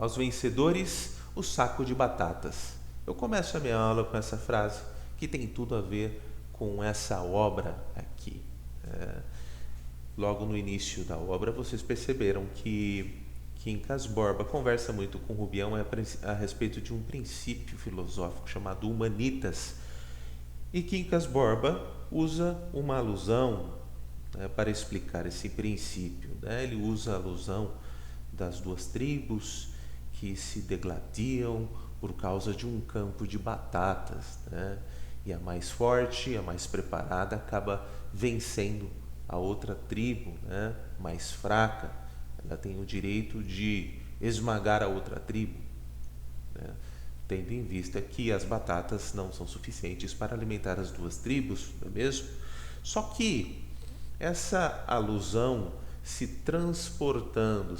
Aos vencedores, o saco de batatas. Eu começo a minha aula com essa frase que tem tudo a ver com essa obra aqui. Logo no início da obra, vocês perceberam que Quincas Borba conversa muito com Rubião a respeito de um princípio filosófico chamado humanitas. E Quincas Borba usa uma alusão, para explicar esse princípio. Ele usa a alusão das duas tribos que se degladiam por causa de um campo de batatas. E a mais forte, a mais preparada, acaba vencendo a outra tribo, mais fraca. Ela tem o direito de esmagar a outra tribo, tendo em vista que as batatas não são suficientes para alimentar as duas tribos, não é mesmo? Só que essa alusão se transportando,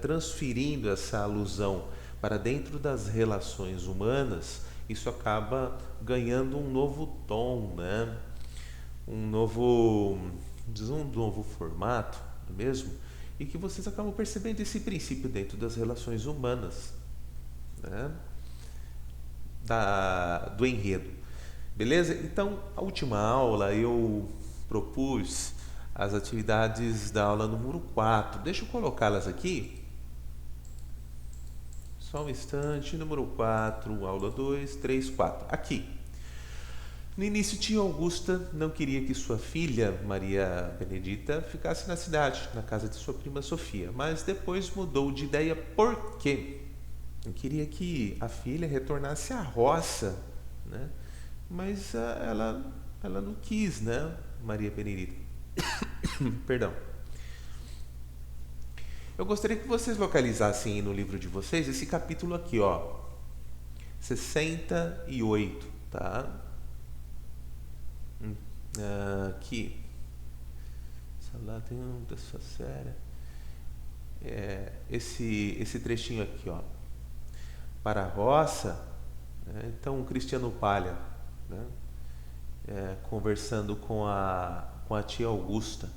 transferindo essa alusão para dentro das relações humanas, isso acaba ganhando um novo tom, um novo formato, não é mesmo? E que vocês acabam percebendo esse princípio dentro das relações humanas, do enredo. Beleza? Então, a última aula eu propus as atividades da aula número 4. Deixa eu colocá-las aqui. Só um instante. Número 4, aula 2, 3, 4. Aqui. No início, tia Augusta não queria que sua filha, Maria Benedita, ficasse na cidade, na casa de sua prima Sofia. Mas depois mudou de ideia. Por quê? Eu queria que a filha retornasse à roça, mas ela não quis, Maria Benedita. Perdão. Eu gostaria que vocês localizassem aí no livro de vocês esse capítulo aqui, 68, tá? Aqui. Essa lá tem uma pessoa séria. Esse trechinho aqui, para a roça, então o Cristiano Palha, conversando com a tia Augusta,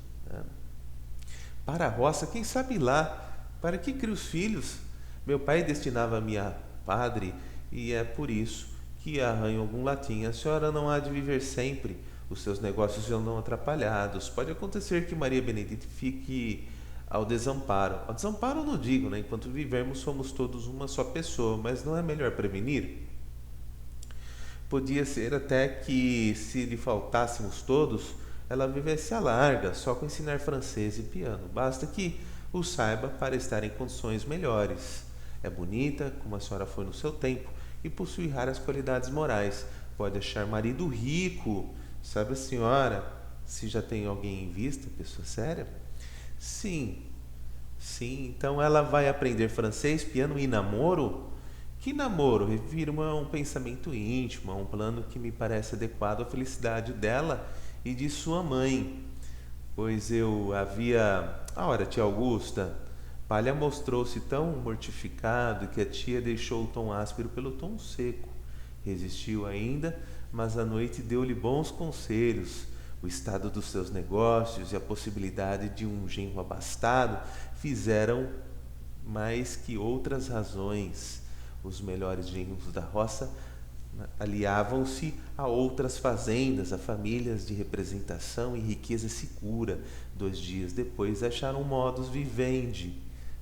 para a roça, quem sabe lá, para que crie os filhos? Meu pai destinava-me a padre e é por isso que arranho algum latim. A senhora não há de viver sempre, os seus negócios andam atrapalhados. Pode acontecer que Maria Benedita fique ao desamparo. Ao desamparo eu não digo, enquanto vivermos somos todos uma só pessoa, mas não é melhor prevenir? Podia ser até que, se lhe faltássemos todos, ela vivesse à larga, só com ensinar francês e piano. Basta que o saiba para estar em condições melhores. É bonita, como a senhora foi no seu tempo, e possui raras qualidades morais. Pode achar marido rico. Sabe a senhora se já tem alguém em vista, pessoa séria? Sim, então ela vai aprender francês, piano e namoro? Que namoro? Refiro a um pensamento íntimo, a um plano que me parece adequado à felicidade dela e de sua mãe. Pois eu havia... Ora, tia Augusta, Palha mostrou-se tão mortificado que a tia deixou o tom áspero pelo tom seco. Resistiu ainda, mas a noite deu-lhe bons conselhos. O estado dos seus negócios e a possibilidade de um genro abastado fizeram mais que outras razões. Os melhores genros da roça aliavam-se a outras fazendas, a famílias de representação e riqueza segura. 2 dias depois acharam modus vivendi.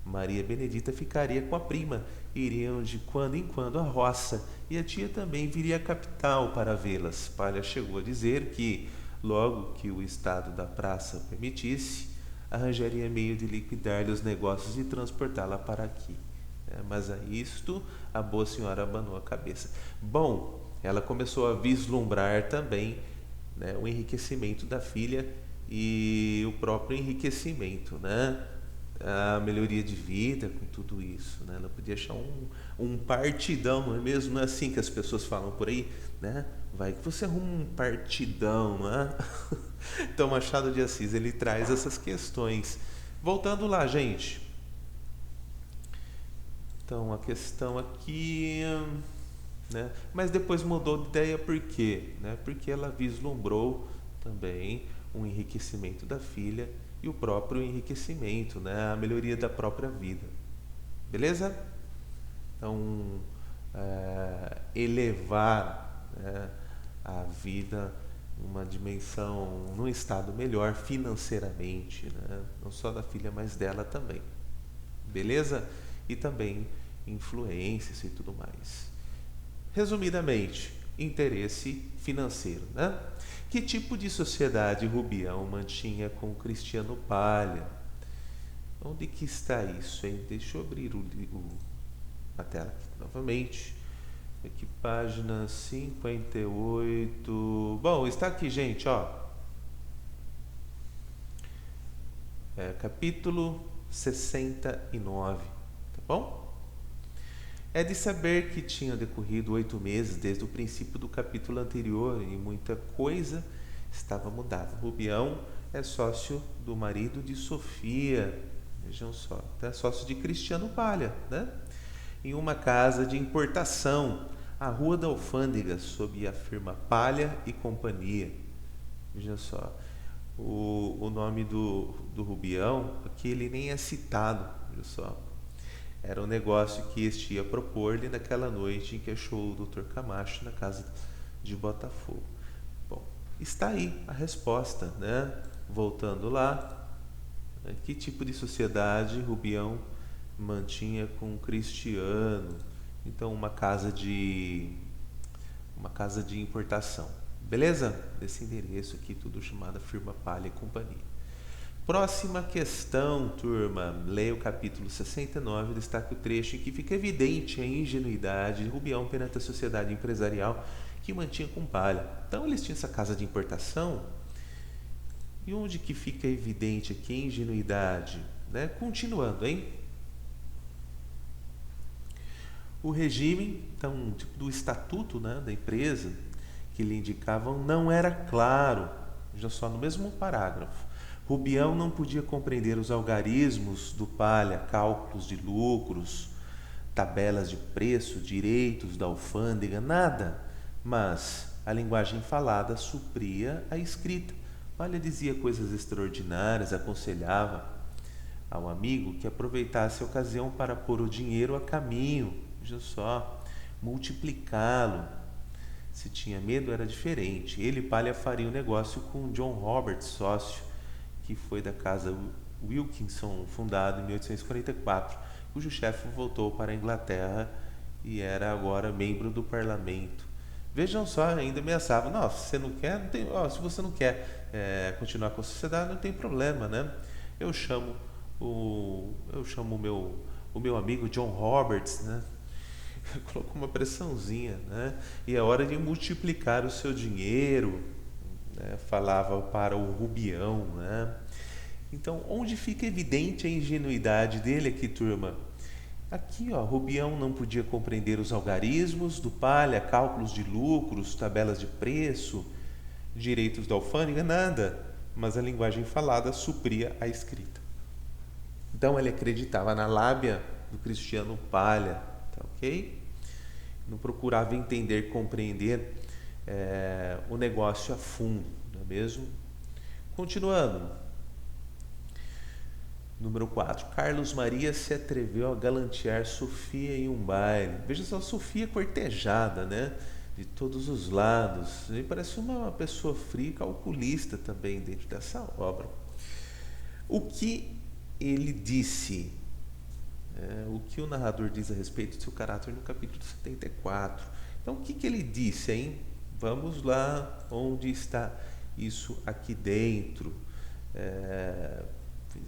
Maria Benedita ficaria com a prima, iriam de quando em quando à roça, e a tia também viria à capital para vê-las. Palha chegou a dizer que, logo que o estado da praça permitisse, arranjaria meio de liquidar-lhe os negócios e transportá-la para aqui. Mas a isto a boa senhora abanou a cabeça. Bom, ela começou a vislumbrar também, o enriquecimento da filha e o próprio enriquecimento, a melhoria de vida com tudo isso, Ela podia achar um partidão, não é mesmo? Não é assim que as pessoas falam por aí, Vai que você arruma um partidão, não é? Então Machado de Assis, ele traz essas questões. Voltando lá, gente. Então a questão aqui, mas depois mudou de ideia por quê? Porque ela vislumbrou também o enriquecimento da filha e o próprio enriquecimento, a melhoria da própria vida. Beleza? Então, elevar, né, a vida numa dimensão, num estado melhor financeiramente, né? Não só da filha, mas dela também. Beleza? E também influências e tudo mais. Resumidamente, interesse financeiro, né? Que tipo de sociedade Rubião mantinha com Cristiano Palha? Onde que está isso, hein? Deixa eu abrir a tela aqui novamente. Aqui, página 58. Bom, está aqui, gente, ó. Capítulo 69, tá bom? É de saber que tinham decorrido 8 meses desde o princípio do capítulo anterior e muita coisa estava mudada. Rubião é sócio do marido de Sofia, vejam só, é sócio de Cristiano Palha, né? Em uma casa de importação, a Rua da Alfândega, sob a firma Palha e Companhia. Veja só, o nome do Rubião, aqui ele nem é citado, veja só. Era um negócio que este ia propor-lhe naquela noite em que achou o Dr. Camacho na casa de Botafogo. Bom, está aí a resposta, né? Voltando lá, que tipo de sociedade Rubião mantinha com Cristiano? Então, uma casa de importação. Beleza? Desse endereço aqui, tudo chamado firma Palha e Companhia. Próxima questão, turma. Leia o capítulo 69, destaque o trecho em que fica evidente a ingenuidade de Rubião perante a sociedade empresarial que mantinha com Palha. Então, eles tinham essa casa de importação. E onde que fica evidente aqui a ingenuidade? Né? Continuando, hein? O regime, então, tipo do estatuto, né, da empresa, que lhe indicavam, não era claro. Já só no mesmo parágrafo. Rubião não podia compreender os algarismos do Palha, cálculos de lucros, tabelas de preço, direitos da alfândega, nada. Mas a linguagem falada supria a escrita. Palha dizia coisas extraordinárias, aconselhava ao amigo que aproveitasse a ocasião para pôr o dinheiro a caminho. Veja só, multiplicá-lo. Se tinha medo, era diferente. Ele e Palha faria um negócio com John Roberts, sócio, que foi da casa Wilkinson, fundado em 1844, cujo chefe voltou para a Inglaterra e era agora membro do parlamento. Vejam só, ainda ameaçava, não, se você não quer, não tem, se você não quer continuar com a sociedade, não tem problema, né? Eu chamo o meu amigo John Roberts, né? Colocou uma pressãozinha, né? E é hora de multiplicar o seu dinheiro, né? Falava para o Rubião, né? Então, onde fica evidente a ingenuidade dele aqui, turma? Aqui, ó, Rubião não podia compreender os algarismos do Palha, cálculos de lucros, tabelas de preço, direitos da alfândega, nada. Mas a linguagem falada supria a escrita. Então, ele acreditava na lábia do Cristiano Palha, tá ok? Não procurava entender, compreender o negócio a fundo, não é mesmo? Continuando. Número 4. Carlos Maria se atreveu a galantear Sofia em um baile. Veja só, Sofia cortejada, né? De todos os lados. Ele parece uma pessoa fria e calculista também dentro dessa obra. O que ele disse? O que o narrador diz a respeito do seu caráter no capítulo 74. Então, o que ele disse, hein? Vamos lá, onde está isso aqui dentro?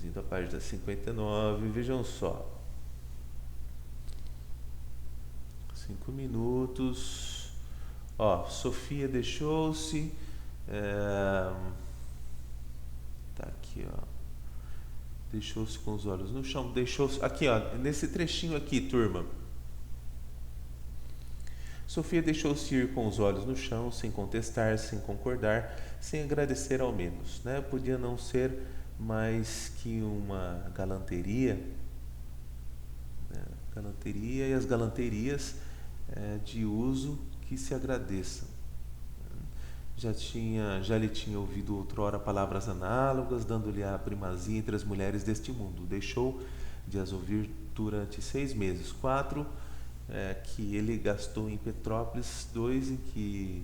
Indo a página 59, vejam só. 5 minutos. Ó, Sofia deixou-se. Tá aqui, ó. Deixou-se com os olhos no chão. Deixou-se. Aqui, ó, nesse trechinho aqui, turma. Sofia deixou-se ir com os olhos no chão, sem contestar, sem concordar, sem agradecer ao menos, né? Podia não ser mais que uma galanteria, né? Galanteria e as galanterias de uso que se agradeçam. Já lhe tinha ouvido outrora palavras análogas, dando-lhe a primazia entre as mulheres deste mundo. Deixou de as ouvir durante 6 meses. 4. que ele gastou em Petrópolis, 2 em que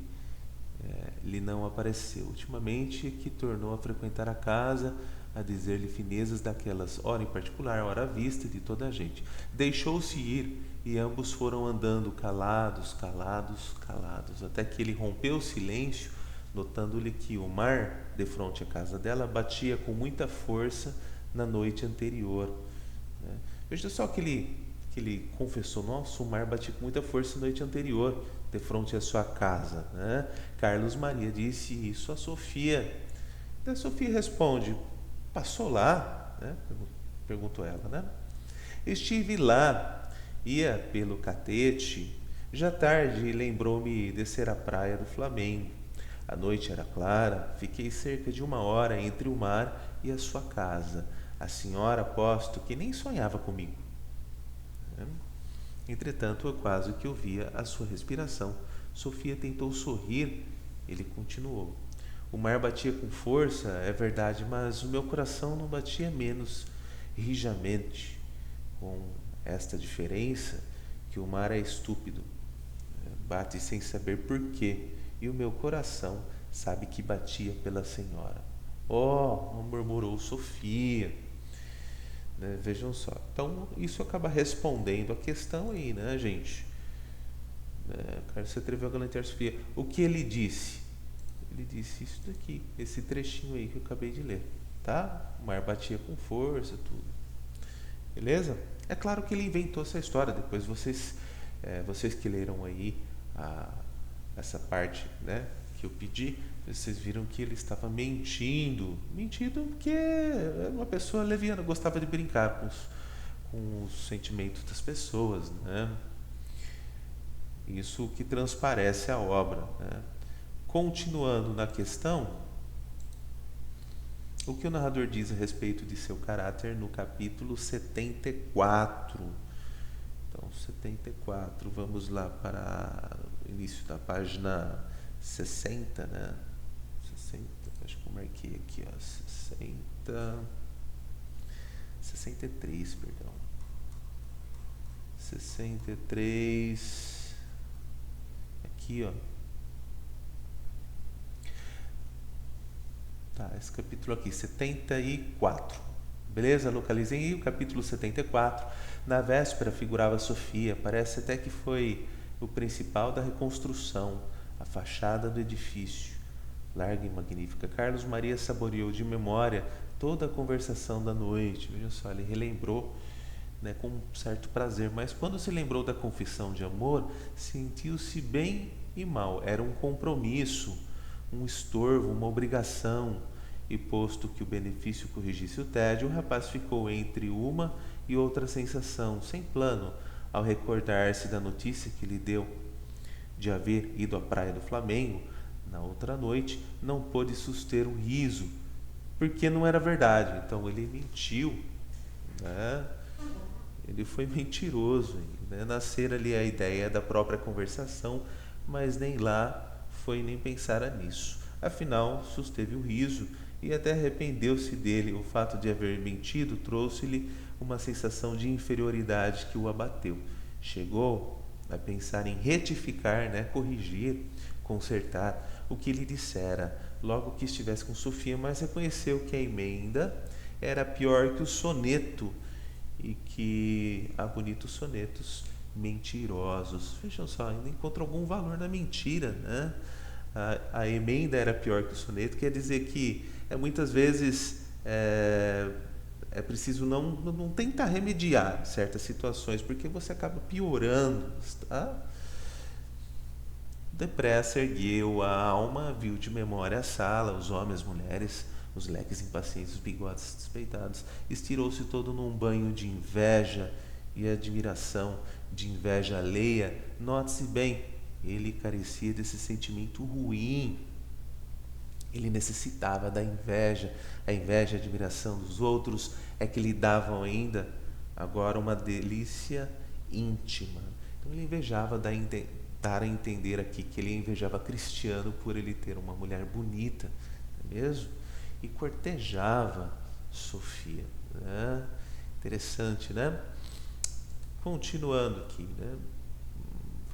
ele não apareceu. Ultimamente, que tornou a frequentar a casa, a dizer-lhe finezas daquelas, ora em particular, ora à vista de toda a gente. Deixou-se ir, e ambos foram andando calados, calados, calados, até que ele rompeu o silêncio, notando-lhe que o mar, defronte à casa dela, batia com muita força na noite anterior. Veja só que ele confessou, nossa, o mar batia com muita força na noite anterior, defronte à sua casa. Carlos Maria disse isso a Sofia. E a Sofia responde, passou lá? Perguntou ela. Estive lá, ia pelo catete, já tarde lembrou-me descer à praia do Flamengo. A noite era clara, fiquei cerca de 1 hora entre o mar e a sua casa. A senhora, aposto que nem sonhava comigo. Entretanto, eu quase que ouvia a sua respiração. Sofia tentou sorrir. Ele continuou. O mar batia com força, é verdade, mas o meu coração não batia menos rijamente, com esta diferença que o mar é estúpido, bate sem saber porquê, e o meu coração sabe que batia pela senhora. Oh, murmurou Sofia. Vejam só. Então, isso acaba respondendo a questão aí, gente? Carlos se atreveu a galantear Sofia. O que ele disse? Ele disse isso daqui, esse trechinho aí que eu acabei de ler, tá? O mar batia com força, tudo. Beleza? É claro que ele inventou essa história. Depois vocês que leram aí essa parte, que eu pedi, vocês viram que ele estava mentindo porque uma pessoa leviana, gostava de brincar com os sentimentos das pessoas, Isso que transparece a obra, Continuando na questão, o que o narrador diz a respeito de seu caráter no capítulo 74. Então, 74, vamos lá para o início da página 60, 60, acho que eu marquei aqui, 63, perdão. 63, aqui, Tá, esse capítulo aqui, 74. Beleza? Localizem aí o capítulo 74. Na véspera figurava Sofia. Parece até que foi o principal da reconstrução, a fachada do edifício. Larga e magnífica. Carlos Maria saboreou de memória toda a conversação da noite. Veja só, ele relembrou com um certo prazer. Mas quando se lembrou da confissão de amor, sentiu-se bem e mal. Era um compromisso, um estorvo, uma obrigação, e posto que o benefício corrigisse o tédio, o rapaz ficou entre uma e outra sensação, sem plano, ao recordar-se da notícia que lhe deu de haver ido à praia do Flamengo. Na outra noite, não pôde suster o riso, porque não era verdade. Então ele mentiu, Ele foi mentiroso, Nascer ali a ideia da própria conversação, mas nem lá foi nem pensar nisso. Afinal, susteve o riso e até arrependeu-se dele. O fato de haver mentido trouxe-lhe uma sensação de inferioridade que o abateu. Chegou a pensar em retificar, corrigir, consertar o que lhe dissera logo que estivesse com Sofia, mas reconheceu que a emenda era pior que o soneto e que há bonitos sonetos mentirosos. Vejam só, ainda encontra algum valor na mentira, A emenda era pior que o soneto, quer dizer que muitas vezes é preciso não tentar remediar certas situações, porque você acaba piorando, Depressa ergueu a alma, viu de memória a sala, os homens, as mulheres, os leques impacientes, os bigodes despeitados. Estirou-se todo num banho de inveja e admiração, de inveja alheia. Note-se bem, ele carecia desse sentimento ruim. Ele necessitava da inveja. A inveja e a admiração dos outros é que lhe davam ainda agora uma delícia íntima. Então ele invejava, dar a entender aqui que ele invejava Cristiano por ele ter uma mulher bonita, não é mesmo? E cortejava Sofia. Interessante, Continuando aqui,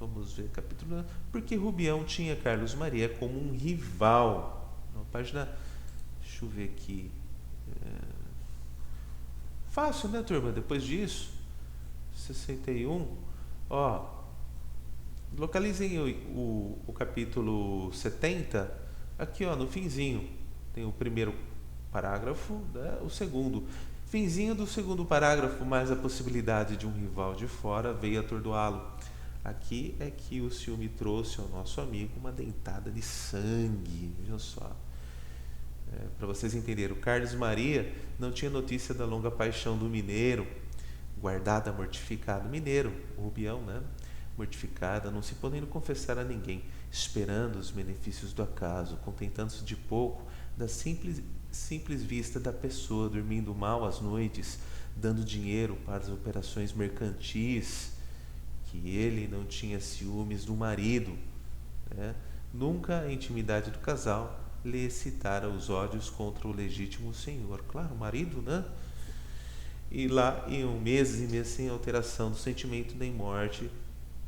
vamos ver, capítulo... Porque Rubião tinha Carlos Maria como um rival. Na página... Deixa eu ver aqui. Fácil, né, turma? Depois disso, 61. Ó, localizem o capítulo 70. Aqui, ó, no finzinho. Tem o primeiro parágrafo, né, o segundo. Finzinho do segundo parágrafo, mais a possibilidade de um rival de fora veio atordoá-lo. Aqui é que o ciúme trouxe ao nosso amigo uma dentada de sangue. Vejam só. Para vocês entenderem, o Carlos Maria não tinha notícia da longa paixão do mineiro, guardada mortificado. Mineiro, o Rubião, né? Mortificada, não se podendo confessar a ninguém, esperando os benefícios do acaso, contentando-se de pouco da simples vista da pessoa, dormindo mal às noites, dando dinheiro para as operações mercantis, que ele não tinha ciúmes do marido, né? Nunca a intimidade do casal lhe excitara os ódios contra o legítimo senhor. Claro, o marido, né? E lá iam meses e meses sem alteração do sentimento nem morte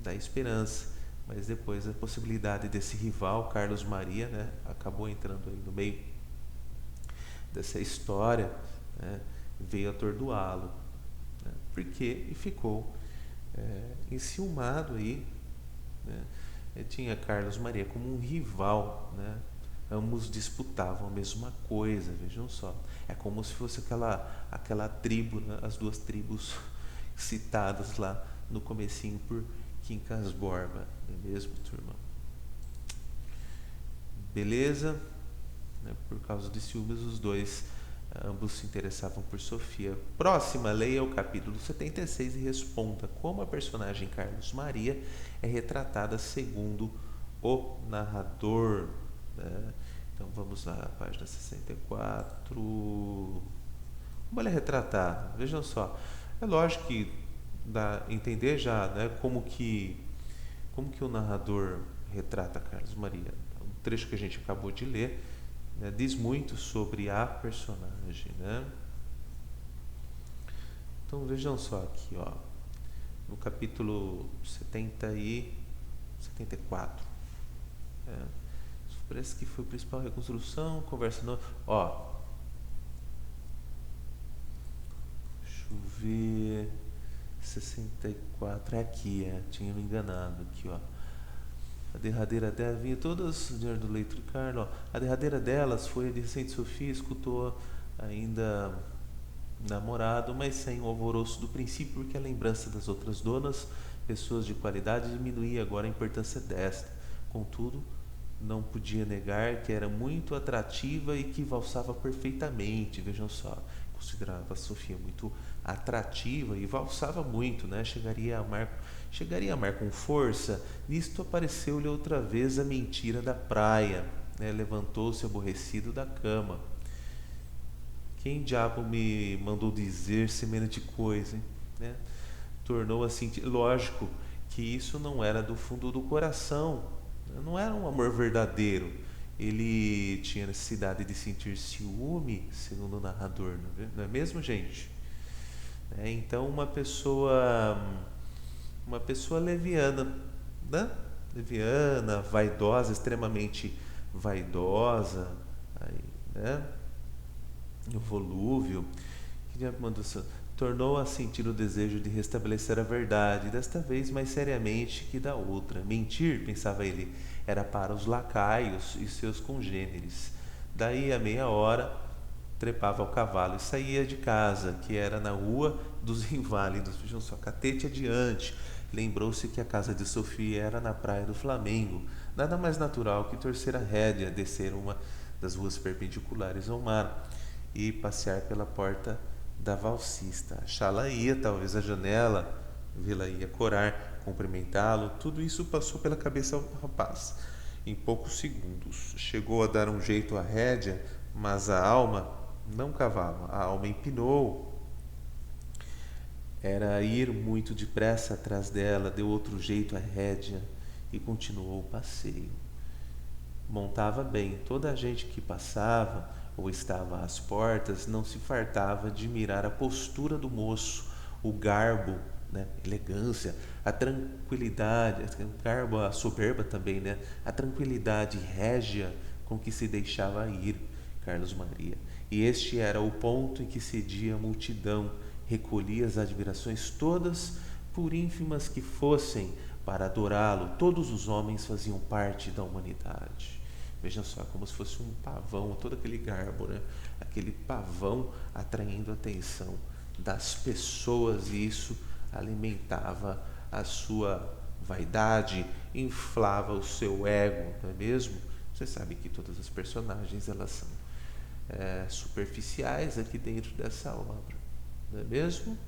da esperança. Mas depois a possibilidade desse rival, Carlos Maria, né, acabou entrando aí no meio dessa história, né, veio atordoá-lo, né, porque e ficou enciumado aí, né. Tinha Carlos Maria como um rival, né. Ambos disputavam a mesma coisa, vejam só. É como se fosse aquela tribo, né? As duas tribos citadas lá no comecinho por Quincas Borba, não é mesmo, turma? Beleza? Por causa de ciúmes, os dois, ambos se interessavam por Sofia. Próxima, leia o capítulo 76 e responda como a personagem Carlos Maria é retratada segundo o narrador. Então vamos lá, página 64. Como ele é retratado? Vejam só. É lógico que dá a entender já, né, como que o narrador retrata Carlos Maria. O trecho que a gente acabou de ler, né, diz muito sobre a personagem, né? Então vejam só aqui, ó, no capítulo 74. Parece que foi a principal reconstrução, conversa não. Ó. Deixa eu ver. 64 é aqui, tinha me enganado aqui, ó. A derradeira dela vinha todas dinheiro do leito de Carlos, ó. A derradeira delas foi a de Vicente Sofia, escutou ainda namorado, mas sem o alvoroço do princípio, porque a lembrança das outras donas, pessoas de qualidade, diminuía agora a importância desta. Contudo, não podia negar que era muito atrativa e que valsava perfeitamente. Vejam só, considerava a Sofia muito atrativa e valsava muito, né? Chegaria a amar com força. Nisto apareceu-lhe outra vez a mentira da praia, né? Levantou-se aborrecido da cama. Quem diabo me mandou dizer semelhante coisa, hein? Né? Tornou a sentir, lógico que isso não era do fundo do coração, não era um amor verdadeiro. Ele tinha necessidade de sentir ciúme, segundo o narrador, não é mesmo, gente? Então uma pessoa leviana, né? Leviana, vaidosa, extremamente vaidosa, aí, né? Volúvel, tornou a sentir o desejo de restabelecer a verdade, desta vez mais seriamente que da outra. Mentir, pensava ele, era para os lacaios e seus congêneres. Daí a meia hora trepava ao cavalo e saía de casa, que era na rua dos Inválidos. Vejam só, catete adiante. Lembrou-se que a casa de Sofia era na praia do Flamengo. Nada mais natural que torcer a rédea, descer uma das ruas perpendiculares ao mar e passear pela porta da valsista. Achá-la ia, talvez, à janela, vê-la ia corar, cumprimentá-lo. Tudo isso passou pela cabeça do rapaz. Em poucos segundos, chegou a dar um jeito à rédea, mas a alma não cavava, a alma empinou. Era ir muito depressa atrás dela, deu outro jeito à rédea e continuou o passeio. Montava bem, toda a gente que passava ou estava às portas não se fartava de mirar a postura do moço, o garbo né? Elegância, a tranquilidade, garbo, a soberba também, né? A tranquilidade régia com que se deixava ir Carlos Maria. E este era o ponto em que cedia a multidão, recolhia as admirações todas, por ínfimas que fossem, para adorá-lo. Todos os homens faziam parte da humanidade. Vejam só, como se fosse um pavão, todo aquele garbo, né? Aquele pavão atraindo a atenção das pessoas, e isso alimentava a sua vaidade, inflava o seu ego, não é mesmo? Você sabe que todas as personagens elas são superficiais aqui dentro dessa obra, não é mesmo?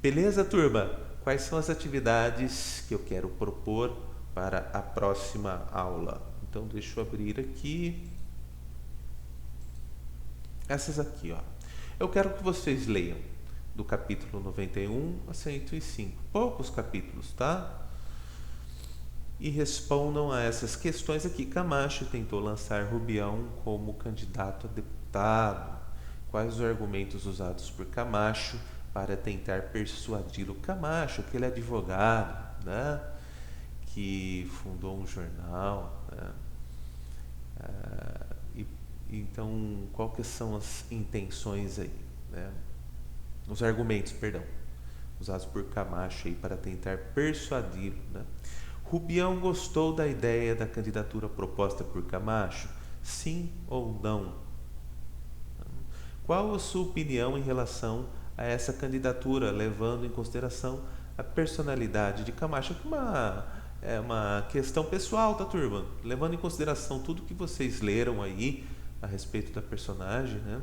Beleza, turma? Quais são as atividades que eu quero propor para a próxima aula? Então, deixa eu abrir aqui. Essas aqui, ó. Eu quero que vocês leiam do capítulo 91 a 105. Poucos capítulos, tá? E respondam a essas questões aqui. Camacho tentou lançar Rubião como candidato a deputado. Quais os argumentos usados por Camacho para tentar persuadir o Camacho, aquele advogado, né, que fundou um jornal, né? Então, quais são as intenções aí, né? Os argumentos, perdão, usados por Camacho aí para tentar persuadi-lo, né? Rubião gostou da ideia da candidatura proposta por Camacho? Sim ou não? Qual a sua opinião em relação a essa candidatura, levando em consideração a personalidade de Camacho? Aqui é uma questão pessoal, tá, turma? Levando em consideração tudo que vocês leram aí a respeito da personagem, né?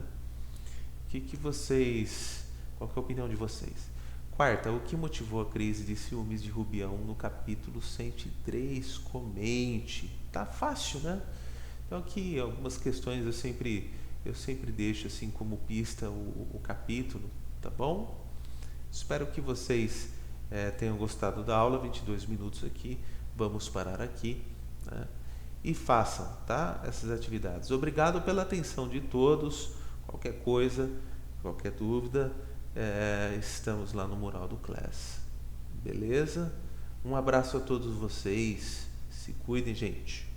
Qual que é a opinião de vocês? Quarta, o que motivou a crise de ciúmes de Rubião no capítulo 103? Comente. Tá fácil, né? Então aqui algumas questões eu sempre deixo assim como pista o capítulo, tá bom? Espero que vocês tenham gostado da aula, 22 minutos aqui. Vamos parar aqui, né? E façam, tá? Essas atividades. Obrigado pela atenção de todos. Qualquer coisa, qualquer dúvida, estamos lá no mural do Class. Beleza? Um abraço a todos vocês. Se cuidem, gente.